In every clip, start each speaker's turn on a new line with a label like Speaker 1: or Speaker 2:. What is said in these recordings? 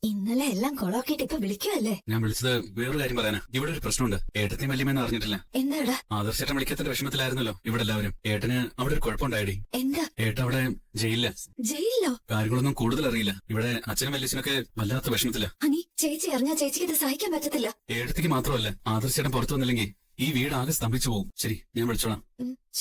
Speaker 1: ഇന്നലെ എല്ലാം കൊളാക്കിയിട്ട് ഇപ്പൊ വിളിക്കുവല്ലേ?
Speaker 2: ഞാൻ വിളിച്ചത് വേറൊരു കാര്യം പറയാനാ. ഇവിടെ ഒരു പ്രശ്നമുണ്ട്. ഏട്ടത്തി വല്യമ്മയെന്ന് അറിഞ്ഞിട്ടില്ല.
Speaker 1: എന്താടാ?
Speaker 2: ആദർശേട്ടൻ വിളിക്കാത്തതിന്റെ വിഷമത്തിലായിരുന്നല്ലോ ഇവിടെ എല്ലാവരും. ഏട്ടന് അവിടെ ഒരു കുഴപ്പമുണ്ടായി.
Speaker 1: എന്താ?
Speaker 2: ഏട്ടൻ അവിടെ ജയിലില്ല.
Speaker 1: ജയിലിലോ?
Speaker 2: കാര്യങ്ങളൊന്നും കൂടുതൽ അറിയില്ല. ഇവിടെ അച്ഛനും വല്യച്ഛനൊക്കെ വല്ലാത്ത വിഷമത്തില്ല.
Speaker 1: അനി ചേച്ചി അറിഞ്ഞാ ചേച്ചിക്ക് ഇത് സഹിക്കാൻ പറ്റത്തില്ല.
Speaker 2: ഏട്ടത്തിക്ക് മാത്രമല്ല, ആദർശേട്ടൻ പുറത്തു വന്നില്ലെങ്കിൽ ഈ വീട് ആകെ സ്തംഭിച്ചു പോകും. ശരി, ഞാൻ വിളിച്ചോളാം.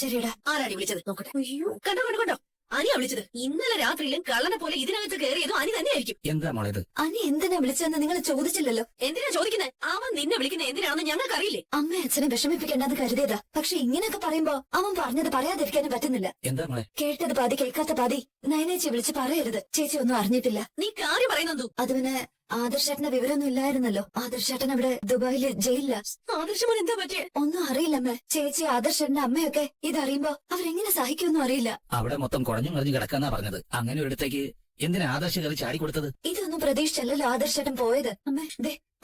Speaker 1: ശരിടാ.
Speaker 3: ആരാടി വിളിച്ചത് നോക്കട്ടെ. അയ്യോ, കണ്ടോ കണ്ടോ കണ്ടോ, അനിയാ വിളിച്ചത്. ഇന്നലെ രാത്രിയിലും കള്ളനെ പോലെ ഇതിനകത്ത് കയറിയതും അനി തന്നെയായിരിക്കും.
Speaker 4: എന്താ മോളേത്?
Speaker 1: അനി എന്തിനാ വിളിച്ചതെന്ന് നിങ്ങൾ ചോദിച്ചില്ലല്ലോ.
Speaker 3: എന്തിനാ ചോദിക്കുന്നത്? അവൻ നിന്നെ വിളിക്കുന്നത് എന്തിനാണെന്ന് ഞങ്ങൾക്കറിയില്ലേ.
Speaker 1: അമ്മ അച്ഛനെ വിഷമിപ്പിക്കേണ്ടെന്ന് കരുതിയതാ. പക്ഷെ ഇങ്ങനെയൊക്കെ പറയുമ്പോ അവൻ പറഞ്ഞത് പറയാതിരിക്കാനും പറ്റുന്നില്ല.
Speaker 4: എന്താ മോളെ?
Speaker 1: കേട്ടത് പാതി കേൾക്കാത്ത പാതി. നയനേച്ചി വിളിച്ച് പറയരുത് ചേച്ചി ഒന്നും അറിഞ്ഞിട്ടില്ല.
Speaker 3: നീ കാര്യം പറയുന്നു.
Speaker 1: അത് പിന്നെ ആദർശേട്ടന്റെ വിവരമൊന്നും ഇല്ലായിരുന്നല്ലോ. ആദർശേട്ടൻ അവിടെ ദുബായില് ജയിലില്ല.
Speaker 3: ആദർശമോൻ എന്താ പറ്റിയേ?
Speaker 1: ഒന്നും അറിയില്ലമ്മ. ചേച്ചി ആദർശേട്ടന്റെ അമ്മയൊക്കെ ഇതറിയുമ്പോ അവരെങ്ങനെ സഹിക്കുമെന്നും അറിയില്ല.
Speaker 4: അവിടെ മൊത്തം കുഴഞ്ഞു മറിഞ്ഞു കിടക്കാന്നാ പറഞ്ഞത്. അങ്ങനെ ഒരിടത്തേക്ക് എന്തിനാ ആദർശ കയറി ചാടിക്കൊടുത്തത്?
Speaker 1: ഇതൊന്നും പ്രതീക്ഷിച്ചല്ലോ ആദർശേട്ടൻ പോയത്.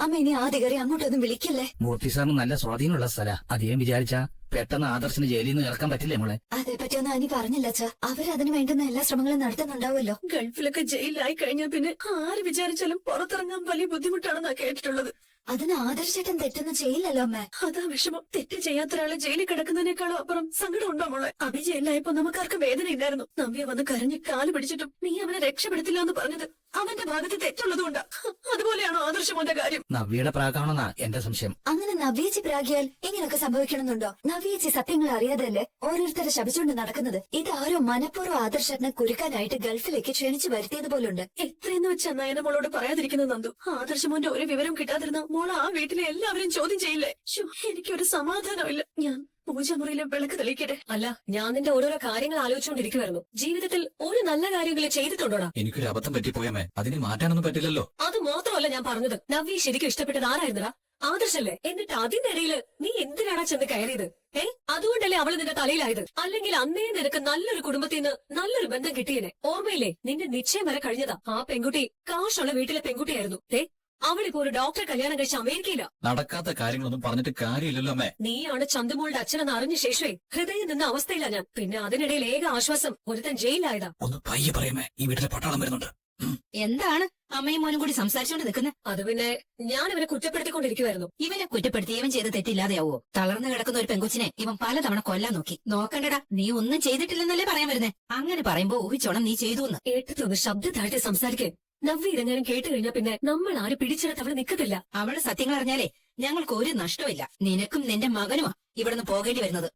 Speaker 1: അമ്മ ഇനി ആദ്യ കയറി അങ്ങോട്ടൊന്നും വിളിക്കല്ലേ.
Speaker 4: മൂർത്തി സാറിന് നല്ല സ്വാധീനമുള്ള സ്ഥല. അധികം വിചാരിച്ചാ പെട്ടെന്ന് ആദർശന് ജയിലിൽ നിന്ന് ഇറക്കാൻ പറ്റില്ലേ മോളെ?
Speaker 1: അതേപ്പറ്റിയൊന്നും അനി പറഞ്ഞില്ല അച്ഛാ. അവരതിനു വേണ്ടുന്ന എല്ലാ ശ്രമങ്ങളും നടത്തുന്നുണ്ടാവുമല്ലോ.
Speaker 3: ഗൾഫിലൊക്കെ ജയിലിലായി കഴിഞ്ഞാൽ പിന്നെ ആര് വിചാരിച്ചാലും പുറത്തിറങ്ങാൻ വലിയ ബുദ്ധിമുട്ടാണെന്നാ കേട്ടിട്ടുള്ളത്.
Speaker 1: അതിന് ആദർശേട്ടൻ തെറ്റൊന്നും ചെയ്യില്ലല്ലോ അമ്മ.
Speaker 3: അതാ വിഷമം. തെറ്റ് ചെയ്യാത്ത ഒരാളെ ജയിലിൽ കിടക്കുന്നതിനേക്കാളും അപ്പുറം സങ്കടം ഉണ്ടോ മോളെ? അഭി ജയിലിലായപ്പോ നമുക്കാർക്കും വേദന ഇല്ലായിരുന്നു. നവ്യ വന്ന് കരഞ്ഞ് കാല് പിടിച്ചിട്ടും നീ അവനെ രക്ഷപ്പെടുത്തില്ല എന്ന് പറഞ്ഞത് അവന്റെ ഭാഗത്ത് തെറ്റുള്ളതുകൊണ്ടാ. അതുപോലെയാണോ ആദർശമോന്റെ കാര്യം?
Speaker 4: നവ്യയുടെ പ്രാകാണെന്നാ എന്റെ സംശയം.
Speaker 1: അങ്ങനെ നവ്യേച്ചി പ്രാഗിയാൽ ഇങ്ങനെയൊക്കെ സംഭവിക്കണമെന്നുണ്ടോ? നവ്യേച്ചി സത്യങ്ങൾ അറിയാതെയല്ലേ ഓരോരുത്തരെ ശപിച്ചുകൊണ്ട് നടക്കുന്നത്. ഇതാരോ മനഃപൂർവ്വം ആദർശേട്ടനെ കുരുക്കാനായിട്ട് ഗൾഫിലേക്ക് ക്ഷണിച്ചു വരുത്തിയതുപോലുണ്ട്.
Speaker 3: എത്രയെന്ന് വെച്ചാ നയനമോളോട് പറയാതിരിക്കുന്നത് നന്ദു. ആദർശമോന്റെ ഒരു വിവരം കിട്ടാതിരുന്ന മോള് ആ വീട്ടിലെ എല്ലാവരും ചോദ്യം ചെയ്യില്ലേ? എനിക്കൊരു സമാധാനമില്ല. ഞാൻ പൂജമുറിയിലെ വിളക്ക് തെളിയിക്കട്ടെ. അല്ല, ഞാൻ നിന്റെ ഓരോരോ കാര്യങ്ങൾ ആലോചിച്ചുകൊണ്ടിരിക്കുവായിരുന്നു. ജീവിതത്തിൽ ഒരു നല്ല കാര്യങ്ങൾ ചെയ്തിട്ടുണ്ടോടാ?
Speaker 2: എനിക്കൊരു അബദ്ധം പറ്റിപ്പോയമേ, അതിന് മാറ്റാനൊന്നും പറ്റില്ലല്ലോ.
Speaker 3: അത് മാത്രമല്ല ഞാൻ പറഞ്ഞത്, നവ്യ ശരിക്കും ഇഷ്ടപ്പെട്ടത് ആരായിരുന്നടാ? ആദർശല്ലേ? എന്നിട്ട് അതിനിടയില് നീ എന്തിനാടാ ചെന്ന് കയറിയത്? അതുകൊണ്ടല്ലേ അവള് നിന്റെ തലയിലായത്? അല്ലെങ്കിൽ അന്നേ നിനക്ക് നല്ലൊരു കുടുംബത്തിൽ നിന്ന് നല്ലൊരു ബന്ധം കിട്ടിയേനെ. ഓർമ്മയില്ലേ? നിന്റെ നിശ്ചയം വരെ കഴിഞ്ഞതാ. ആ പെൺകുട്ടി കാശുള്ള വീട്ടിലെ പെൺകുട്ടിയായിരുന്നു. അവളിപ്പോ ഒരു ഡോക്ടറെ കല്യാണം കഴിച്ച അമേരിക്കയിലാ.
Speaker 2: നടക്കാത്ത കാര്യങ്ങളൊന്നും പറഞ്ഞിട്ട് കാര്യമില്ലല്ലോ അമ്മേ.
Speaker 3: നീയാണ് ചന്തുമോളുടെ അച്ഛനെന്ന് അറിഞ്ഞ ശേഷമേ ഹൃദയം നിന്ന അവസ്ഥയിലാ ഞാൻ. പിന്നെ അതിനിടയിൽ ഏക ആശ്വാസം ഒരുത്തൻ ജയിലായതാ.
Speaker 2: ഒന്ന് പയ്യെ പറയുമേ, ഈ വീട്ടിലെ പട്ടാളം വരുന്നുണ്ട്.
Speaker 5: എന്താണ് അമ്മയും മോനും കൂടി സംസാരിച്ചോണ്ട് നിൽക്കുന്നത്?
Speaker 3: അത് പിന്നെ ഞാൻ ഇവനെ കുറ്റപ്പെടുത്തിക്കൊണ്ടിരിക്കുവായിരുന്നു.
Speaker 5: ഇവനെ കുറ്റപ്പെടുത്തി ഇവൻ ചെയ്ത് തെറ്റില്ലാതെയാവോ? തളർന്നു കിടക്കുന്ന ഒരു പെങ്കുച്ചിനെ ഇവൻ പലതവണ കൊല്ലാൻ നോക്കി. നോക്കണ്ടടാ, നീ ഒന്നും ചെയ്തിട്ടില്ലെന്നല്ലേ പറയാൻ വരുന്നേ? അങ്ങനെ പറയുമ്പോ ഊഹിച്ചോണം നീ ചെയ്തു എന്ന്.
Speaker 3: ഏട്ടത്തൊന്ന് ശബ്ദം താഴ്ത്തി സംസാരിക്കേ. നവ്യ ഇതെങ്ങാനും കേട്ട് കഴിഞ്ഞാ പിന്നെ നമ്മൾ ആരും പിടിച്ചെടുത്ത് അവളെ നിൽക്കത്തില്ല.
Speaker 5: അവള് സത്യങ്ങൾ അറിഞ്ഞാലേ ഞങ്ങൾക്ക് ഒരു നഷ്ടമില്ല. നിനക്കും നിന്റെ മകനുമാ ഇവിടുന്ന് പോകേണ്ടി വരുന്നത്.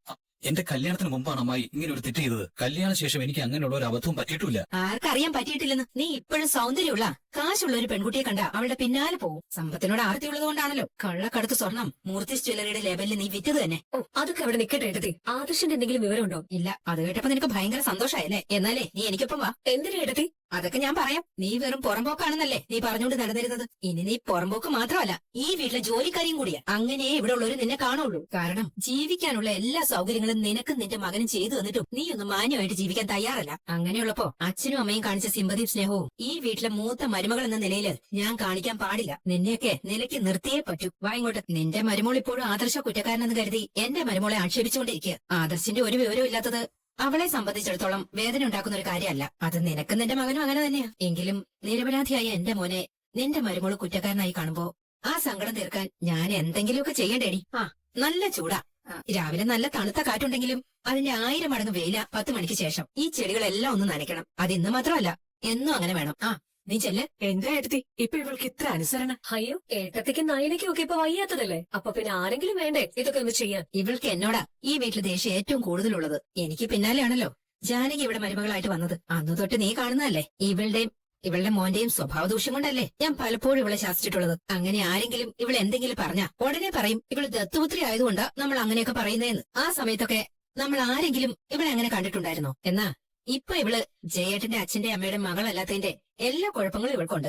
Speaker 2: എന്റെ കല്യാണത്തിന് മുമ്പാണ് അമ്മായി ഇങ്ങനെ ഒരു തെറ്റ് ചെയ്തത്. കല്യാണ ശേഷം എനിക്ക് അങ്ങനെയുള്ള ഒരു അബദ്ധവും പറ്റിയിട്ടില്ല.
Speaker 5: ആർക്കറിയാൻ പറ്റിയിട്ടില്ലെന്ന്? നീ ഇപ്പോഴും സൗന്ദര്യമുള്ള കാശുള്ള ഒരു പെൺകുട്ടിയെ കണ്ട അവളുടെ പിന്നാലെ പോകും. സമ്പത്തിനോട് ആർത്തിയുള്ളതുകൊണ്ടാണല്ലോ കള്ളക്കടത്ത് സ്വർണം മൂർത്തി ജ്വല്ലറിയുടെ ലെവലിൽ നീ വിറ്റത് തന്നെ.
Speaker 3: അതൊക്കെ അവിടെ നിൽക്കട്ടെ ഏട്ടത്തി. ആദർശന്റെ എന്തെങ്കിലും വിവരമുണ്ടോ?
Speaker 5: ഇല്ല. അത് കേട്ടപ്പോ നിനക്ക് ഭയങ്കര സന്തോഷായല്ലേ? എന്നാലേ നീ എനിക്കൊപ്പം വാ.
Speaker 3: എന്തിനാ ഏട്ടത്തി?
Speaker 5: അതൊക്കെ ഞാൻ പറയാം. നീ വെറും പുറമ്പോക്കാണെന്നല്ലേ നീ പറഞ്ഞുകൊണ്ട് നടന്നിരുന്നത്. ഇനി നീ പുറമ്പോക്ക് മാത്രമല്ല, ഈ വീട്ടിലെ ജോലിക്കാരിയും കൂടിയാ. അങ്ങനെയേ ഇവിടെ ഉള്ളവര് നിന്നെ കാണുള്ളൂ. കാരണം ജീവിക്കാനുള്ള എല്ലാ സൗകര്യങ്ങളും നിനക്കും നിന്റെ മകനും ചെയ്തു തന്നിട്ടും നീ ഒന്ന് മാന്യമായിട്ട് ജീവിക്കാൻ തയ്യാറല്ല. അങ്ങനെയുള്ളപ്പോ അച്ഛനും അമ്മയും കാണിച്ച സിമ്പതിയും സ്നേഹവും ഈ വീട്ടിലെ മൂത്ത മരുമകൾ എന്ന നിലയില് ഞാൻ കാണിക്കാൻ പാടില്ല. നിന്നെയൊക്കെ നിലയ്ക്ക് നിർത്തിയേ പറ്റൂ. വാ ഇങ്ങോട്ട്. നിന്റെ മരുമോൾ ഇപ്പോഴും ആദർശ കുറ്റക്കാരനെന്ന് കരുതി എന്റെ മരുമോളെ ആക്ഷേപിച്ചുകൊണ്ടിരിക്കുക. ആദർശിന്റെ ഒരു വിവരവും ഇല്ലാത്തത് അവളെ സംബന്ധിച്ചിടത്തോളം വേദന ഉണ്ടാക്കുന്ന ഒരു കാര്യമല്ല. അത് നിനക്കും നിന്റെ മകനും അങ്ങനെ തന്നെയാ. എങ്കിലും നിരപരാധിയായ എന്റെ മോനെ നിന്റെ മരുമോള് കുറ്റക്കാരനായി കാണുമ്പോ ആ സങ്കടം തീർക്കാൻ ഞാൻ എന്തെങ്കിലുമൊക്കെ ചെയ്യണ്ടേടി. നല്ല ചൂടാ. രാവിലെ നല്ല തണുത്ത കാറ്റുണ്ടെങ്കിലും അതിന്റെ 1000 മടങ്ങ് വെയില 10 മണിക്ക് ശേഷം. ഈ ചെടികളെല്ലാം ഒന്ന് നനയ്ക്കണം. അത് ഇന്ന് മാത്രമല്ല, എന്നും അങ്ങനെ വേണം. നീ ചെല്ല്.
Speaker 3: എന്താ ഏട്ടത്തി ഇപ്പൊ ഇവൾക്ക് ഇത്ര അനുസരണ? അയ്യോ, ഏട്ടത്തിക്ക് നയനയ്ക്കും ഒക്കെ ഇപ്പൊ വയ്യാത്തതല്ലേ? അപ്പൊ പിന്നെ ആരെങ്കിലും വേണ്ടേ ഇതൊക്കെ ഒന്ന് ചെയ്യാൻ?
Speaker 5: ഇവൾക്ക് എന്നോടാ ഈ വീട്ടിലെ ദേഷ്യം ഏറ്റവും കൂടുതലുള്ളത്. എനിക്ക് പിന്നാലെയാണല്ലോ ജാനകി ഇവിടെ മരുമകളായിട്ട് വന്നത്. അന്നു തൊട്ട് നീ കാണുന്നതല്ലേ. ഇവളുടെ മോന്റെയും സ്വഭാവ ദൂഷ്യം കൊണ്ടല്ലേ ഞാൻ പലപ്പോഴും ഇവളെ ശാസിച്ചിട്ടുള്ളത്. അങ്ങനെ ആരെങ്കിലും ഇവളെ എന്തെങ്കിലും പറഞ്ഞാ ഉടനെ പറയും ഇവള് ദത്തുപുത്രി ആയതുകൊണ്ടാ നമ്മൾ അങ്ങനെയൊക്കെ പറയുന്നതെന്ന്. ആ സമയത്തൊക്കെ നമ്മൾ ആരെങ്കിലും ഇവളെ അങ്ങനെ കണ്ടിട്ടുണ്ടായിരുന്നോ? എന്നാ ഇപ്പൊ ഇവള് ജയേട്ടന്റെ അച്ഛന്റെ അമ്മയുടെ മകളല്ലാത്തതിന്റെ എല്ലാ കുഴപ്പങ്ങളും ഇവൾക്കുണ്ട്.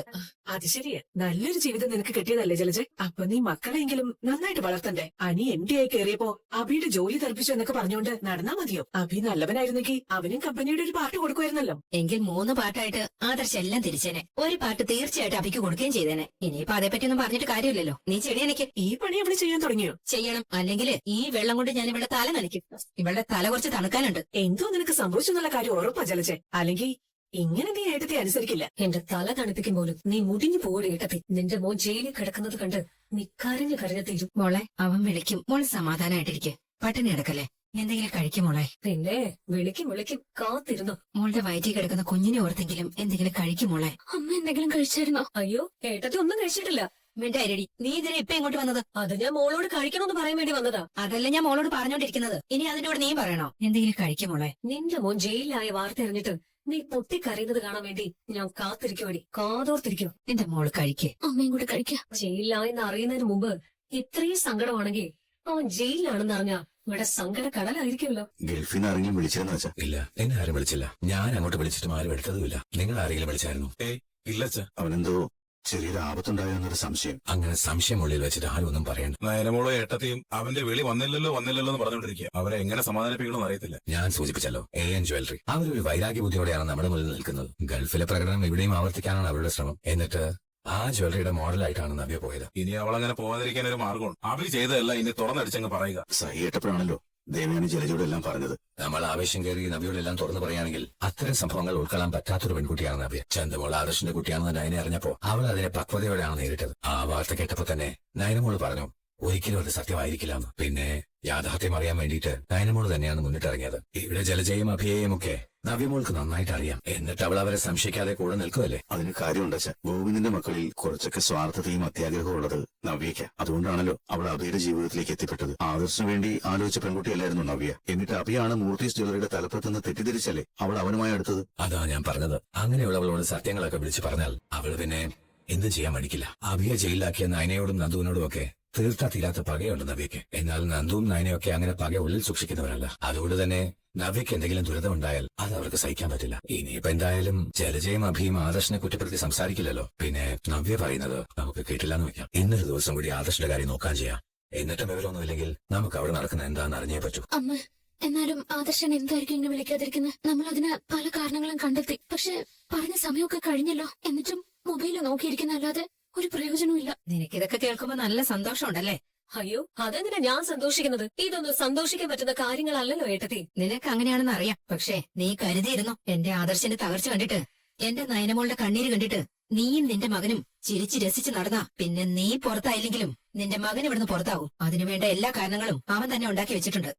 Speaker 6: അത് ശരിയാ. നല്ലൊരു ജീവിതം നിനക്ക് കിട്ടിയതല്ലേ ജലജ? അപ്പൊ നീ മക്കളെങ്കിലും നന്നായിട്ട് വളർത്തണ്ടേ? അനി എംഡി ആയി കയറിയപ്പോ അഭിയുടെ ജോലി തെറിപ്പിച്ചു എന്നൊക്കെ പറഞ്ഞുകൊണ്ട് നടന്നാ മതിയോ? അഭി നല്ലവനായിരുന്നെങ്കിൽ അവനും കമ്പനിയുടെ ഒരു പാർട്ട് കൊടുക്കുമായിരുന്നല്ലോ.
Speaker 5: എങ്കിൽ 3 പാർട്ടായിട്ട് ആദർശ് എല്ലാം തിരിച്ചേനെ. ഒരു പാർട്ട് തീർച്ചയായിട്ടും അഭിക്ക് കൊടുക്കുകയും ചെയ്തേനെ. ഇനിയിപ്പോ അതേപ്പറ്റിയൊന്നും പറഞ്ഞിട്ട് കാര്യമില്ലല്ലോ. നീ ചെടിയെനിക്ക്
Speaker 6: ഈ പണി അവള് ചെയ്യാൻ തുടങ്ങിയോ?
Speaker 5: ചെയ്യണം. അല്ലെങ്കിൽ ഈ വെള്ളം കൊണ്ട് ഞാൻ ഇവളുടെ തല നനയ്ക്കും. ഇവളുടെ തല കുറച്ച് തണുക്കാനുണ്ട്.
Speaker 6: എന്തോ നിനക്ക് സംഭവിച്ചെന്നുള്ള കാര്യം ഉറപ്പാ ജലജ. അല്ലെങ്കിൽ ഇങ്ങനെ നീ ഏട്ടത്തെ അനുസരിക്കില്ല.
Speaker 3: എന്റെ തല തണുപ്പിക്കും പോലും നീ മുടിഞ്ഞു പോടെ ഏട്ടത്തി. നിന്റെ മോൻ ജയിലിൽ കിടക്കുന്നത് കണ്ട് നീ കരഞ്ഞു കരഞ്ഞു തീരും.
Speaker 5: മോളെ അവൻ വിളിക്കും. മോള് സമാധാനായിട്ടിരിക്കെ. പട്ടിണി കിടക്കല്ലേ. എന്തെങ്കിലും കഴിക്കും മോളെ.
Speaker 3: പിന്നെ വിളിക്കും കാത്തിരുന്നു.
Speaker 5: മോളുടെ വയറ്റിൽ കിടക്കുന്ന കുഞ്ഞിനെ ഓർത്തെങ്കിലും എന്തെങ്കിലും കഴിക്കും മോളെ.
Speaker 1: അമ്മ എന്തെങ്കിലും കഴിച്ചായിരുന്നോ?
Speaker 3: അയ്യോ ഏട്ടത്തി ഒന്നും കഴിച്ചിട്ടില്ല.
Speaker 5: മിണ്ടായിരടി. നീ ഇതിനെ ഇപ്പൊ ഇങ്ങോട്ട് വന്നത്?
Speaker 3: അത് ഞാൻ മോളോട് കഴിക്കണമെന്ന് പറയാൻ വേണ്ടി വന്നതാ.
Speaker 5: അതല്ല ഞാൻ മോളോട് പറഞ്ഞോണ്ടിരിക്കുന്നത്. ഇനി അതിനോട് നീ പറയണോ? എന്തെങ്കിലും കഴിക്കും മോളെ.
Speaker 3: നിന്റെ മോൻ ജയിലിലായ വാർത്ത അറിഞ്ഞിട്ട് നീ പൊട്ടിക്കരയുന്നത് കാണാൻ വേണ്ടി ഞാൻ കാത്തിരിക്കുവാടി. കാതോർത്തിരിക്കും.
Speaker 5: എന്റെ മോള് കഴിക്കേ.
Speaker 1: അമ്മയും കൂടെ കഴിക്കാം.
Speaker 3: ജയിലിലായെന്ന് അറിയുന്നതിന് മുമ്പ് ഇത്രയും സങ്കടമാണെങ്കിൽ അവൻ ജയിലിലാണെന്ന് അറിഞ്ഞാ ഇവിടെ സങ്കട കടലായിരിക്കുമല്ലോ.
Speaker 7: ഗൾഫിൽ നിന്ന് ആരെങ്കിലും വിളിച്ചതെന്ന് വെച്ചാ?
Speaker 8: ഇല്ല, എന്നെ ആരും വിളിച്ചില്ല. ഞാൻ അങ്ങോട്ട് വിളിച്ചിട്ടും ആരും എടുത്തതുമില്ല. നിങ്ങൾ ആരെങ്കിലും വിളിച്ചായിരുന്നു?
Speaker 7: ഇല്ല അച്ഛാ. അവനെന്തോ ചെറിയൊരു ആപത്തുണ്ടായോ എന്നൊരു സംശയം.
Speaker 8: അങ്ങനെ സംശയമുള്ളിൽ വെച്ചിട്ട് ആരും ഒന്നും പറയണ്ട.
Speaker 9: നയനമോളോ ഏട്ടത്തെയും അവന്റെ വിളി വന്നില്ലല്ലോ എന്ന് പറഞ്ഞുകൊണ്ടിരിക്കുക. അവരെ എങ്ങനെ സമാധാനിപ്പിക്കണമെന്ന് അറിയത്തില്ല.
Speaker 8: ഞാൻ സൂചിപ്പിച്ചല്ലോ, AN ജ്വല്ലറി അവരൊരു വൈരാഗ്യ ബുദ്ധിയോടെയാണ് നമ്മുടെ മുന്നിൽ നിൽക്കുന്നത്. ഗൾഫിലെ പ്രകടനം ഇവിടെയും ആവർത്തിക്കാനാണ് അവരുടെ ശ്രമം. എന്നിട്ട് ആ ജ്വല്ലറിയുടെ മോഡലായിട്ടാണ് നവ്യ പോയത്.
Speaker 9: ഇനി അവളങ്ങനെ പോകാതിരിക്കാൻ ഒരു മാർഗമുണ്ട്. അവര് ചെയ്തതല്ല ഇനി തുറന്നടിച്ചങ്ങ് പറയുക.
Speaker 7: സഹിയേട്ടപ്പോഴാണല്ലോ ദേവയാനി ജലജയോടെല്ലാം പറഞ്ഞത്.
Speaker 8: നമ്മൾ ആവേശം കയറി നവ്യോടെല്ലാം തുറന്നു പറയുകയാണെങ്കിൽ അത്തരം സംഭവങ്ങൾ ഉൾക്കൊള്ളാൻ പറ്റാത്തൊരു പെൺകുട്ടിയാണ് നവ്യ. ചന്ദ്രമോൾ ആദർശിന്റെ കുട്ടിയാണെന്ന് നയനെ അറിഞ്ഞപ്പോ അവൾ അതിനെ പക്വതയോടെയാണ് നേരിട്ടത്. ആ വാർത്ത കേട്ടപ്പോ തന്നെ നയനമോള് പറഞ്ഞു ഒരിക്കലും അത് സത്യമായിരിക്കില്ല എന്ന്. പിന്നെ യാഥാർത്ഥ്യം അറിയാൻ വേണ്ടിയിട്ട് നയനമോള് തന്നെയാണ് മുന്നിട്ടിറങ്ങിയത്. ഇവിടെ ജലജയും അഭിയേയും ഒക്കെ നവ്യമോൾക്ക് നന്നായിട്ട് അറിയാം. എന്നിട്ട് അവൾ അവരെ സംശയിക്കാതെ കൂടെ നിൽക്കുമല്ലേ.
Speaker 7: അതിന് കാര്യമുണ്ട് അച്ഛാ. ഗോവിന്ദന്റെ മക്കളിൽ കുറച്ചൊക്കെ സ്വാർത്ഥതയും അത്യാഗ്രഹവും ഉള്ളത് നവ്യയ്ക്ക്. അതുകൊണ്ടാണല്ലോ അവൾ അഭിയുടെ ജീവിതത്തിലേക്ക് എത്തിപ്പെട്ടത്. ആദർശിന് വേണ്ടി ആലോചിച്ച പെൺകുട്ടിയല്ലായിരുന്നു നവ്യ. എന്നിട്ട് അഭിയാണ് മൂർത്തീസ് ജ്വല്ലറിയുടെ തലപ്പത്തുനിന്ന് തെറ്റിദ്ധരിച്ചല്ലേ അവൾ അവനുമായി അടുത്തത്.
Speaker 8: അതാ ഞാൻ പറഞ്ഞത്. അങ്ങനെയുള്ളവളോട് സത്യങ്ങളൊക്കെ വിളിച്ചു പറഞ്ഞാൽ അവൾ പിന്നെ എന്തും ചെയ്യാൻ മടിക്കില്ല. അഭിയെ ജയിലിലാക്കിയ നയനയോടും നന്ദുവിനോടും ഒക്കെ തീർത്താ തീരാത്ത പകയുണ്ട് നവ്യയ്ക്ക്. എന്നാൽ നന്ദുവും നയനയൊക്കെ അങ്ങനെ പക ഉള്ളിൽ സൂക്ഷിക്കുന്നവരല്ല. അതുകൊണ്ട് തന്നെ നവ്യയ്ക്ക് എന്തെങ്കിലും ദുരിതമുണ്ടായാൽ അത് അവർക്ക് സഹിക്കാൻ പറ്റില്ല. ഇനിയിപ്പോ എന്തായാലും ജലജയും അഭിയും ആദർശിനെ കുറ്റപ്പെടുത്തി സംസാരിക്കില്ലല്ലോ. പിന്നെ നവ്യ പറയുന്നത് നമുക്ക് കേട്ടില്ലാന്ന് വെക്കാം. ഇന്നൊരു ദിവസം കൂടി ആദർശിന്റെ കാര്യം നോക്കാൻ ചെയ്യാം. എന്നിട്ടും വിവരമൊന്നുമില്ലെങ്കിൽ നമുക്ക് അവിടെ നടക്കുന്ന എന്താണെന്ന് അറിഞ്ഞേ പറ്റൂ.
Speaker 1: അമ്മ എന്നാലും ആദർശൻ എന്തായിരിക്കും ഇങ്ങനെ വിളിക്കാതിരിക്കുന്നത്? നമ്മൾ അതിന് പല കാരണങ്ങളും കണ്ടെത്തി. പക്ഷെ പറഞ്ഞ സമയമൊക്കെ കഴിഞ്ഞല്ലോ. എന്നിട്ടും മൊബൈല് നോക്കിയിരിക്കുന്ന അല്ലാതെ ഒരു പ്രയോജനവുമില്ല.
Speaker 5: നിനക്കിതൊക്കെ കേൾക്കുമ്പോ നല്ല സന്തോഷമുണ്ടല്ലേ?
Speaker 3: അയ്യോ അതെന്തിനാ ഞാൻ സന്തോഷിക്കുന്നത്? ഇതൊന്നും സന്തോഷിക്കാൻ പറ്റുന്ന കാര്യങ്ങളല്ലല്ലോ ഏട്ടത്തി.
Speaker 5: നിനക്ക് അങ്ങനെയാണെന്ന് അറിയാം. പക്ഷേ നീ കരുതിയിരുന്നോ? എന്റെ ആദർശന്റെ തകർച്ച കണ്ടിട്ട്, എന്റെ നയനമോളുടെ കണ്ണീര് കണ്ടിട്ട് നീയും നിന്റെ മകനും ചിരിച്ച് രസിച്ച് നടന്നാ പിന്നെ നീ പുറത്തായില്ലെങ്കിലും നിന്റെ മകൻ ഇവിടുന്ന് പുറത്താവും. അതിനുവേണ്ട എല്ലാ കാരണങ്ങളും അവൻ തന്നെ ഉണ്ടാക്കി വെച്ചിട്ടുണ്ട്.